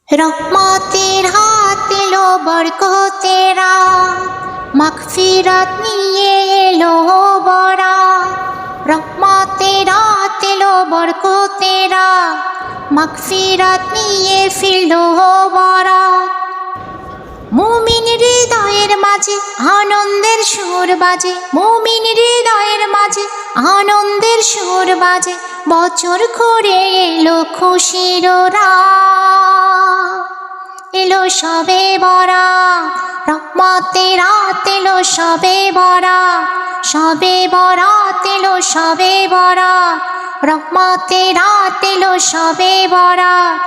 রহমতের হাত এলো বরকতের রাত, মাগফিরাত নিয়ে এলো বরাত। রহমতের হাত এলো বরকতের রাত, মাগফিরাত নিয়ে ফিরলো বরাত। মুমিন হৃদয়ের মাঝে আনন্দের সুর বাজে, মুমিন হৃদয়ের মাঝে আনন্দের সুর বাজে। বছর ঘুরে এলো খুশির রাত, এলো সবে বরাত। রহমতের রাত এলো সবে বরাত, সবে বরাত এলো সবে বরাত। রহমতের রাত এলো সবে বরাত,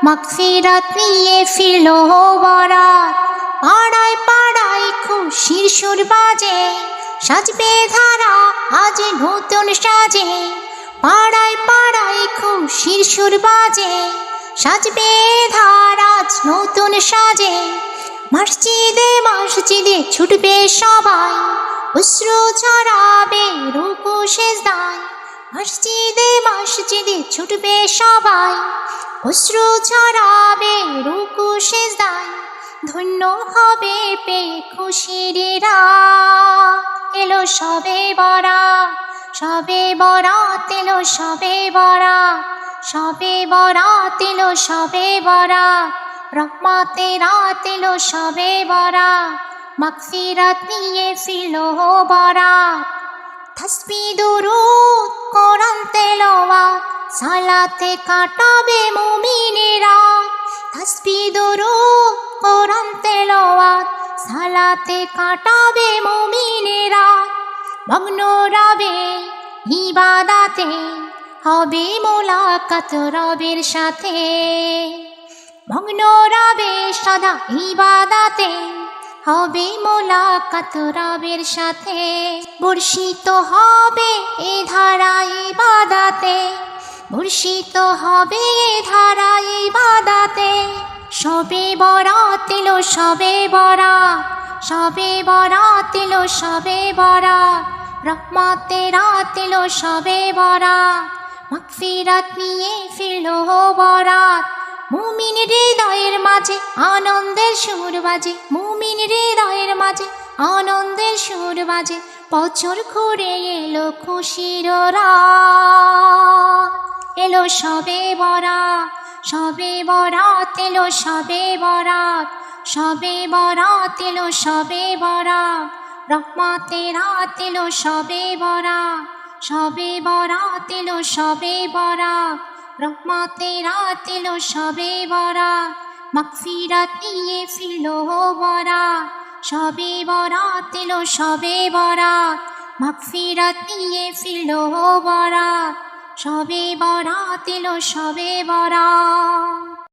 মাগফিরাত নিয়ে ফিরলো বরাত। পাড়ায় পাড়ায় খুশির সুর বাজে, সাজবে ধারা আজ নতুন সাজে। পাড়ায় পাড়ায় খুশির সুর বাজে, সাজবে ধারা আজ নতুন সাজে। মসজিদে মসজিদে ছুটবে সবাই, অশ্রু ঝরাবে রুকু সেজদায়। মসজিদে মসজিদে ছুটবে সবাই, অশ্রু ঝরাবে রুকু সেজদায়। ধন্য হবে পেয়ে খুশির রাত, এলো সবে বরাত, সবে বরাত এলো সবে বরাত, সবে বরাত এলো সবে বরাত। রহমতের রাত এলো সবে বরাত, মাগফিরাত নিয়ে ফিরলো বরাত। তাসবিহ দুরূদ কোরআন তেলাওয়াত, সালাতে কাটাবে মুমিনেরা। তাসবিহ দুরূদ কোরআন তেলাওয়াত, সালাতে কাটাবে মুমিনেরা। মগ্ন রবে ইবাদতে, হবে মোলাকাত রবের সাথে। মগ্ন রবে সদা ইবাদতে, হবে মোলাকাত রবের সাথে। বর্ষিত হবে এ ধারা ইবাদতে, বর্ষিত হবে এ ধারা ইবাদতে। সবে বরাত এলো সবে বরাত, সবে বরাত এলো সবে বরাত। রহমতের রাত এলো সবে বরাত, মাগফিরাত নিয়ে ফিরলো বরাত। মুমিন হৃদয়ের মাঝে আনন্দের সুর বাজে, মুমিন হৃদয়ের মাঝে আনন্দের সুর বাজে। বছর ঘুরে এলো খুশির রাত, এলো সবে বরাত, সবে বরাত এলো সবে বরাত, সবে বরাত এলো সবে বরাত। রহমতের রাত এলো সবে বরাত, সবে বরাত এলো সবে বরাত। রহমতের রাত এলো সবে বরাত, মাগফিরাত নিয়ে ফিরলো বরাত। সবে বরাত এলো সবে বরাত, মাগফিরাত নিয়ে ফিরলো বরাত। সবে বরাত এলো সবে বরাত।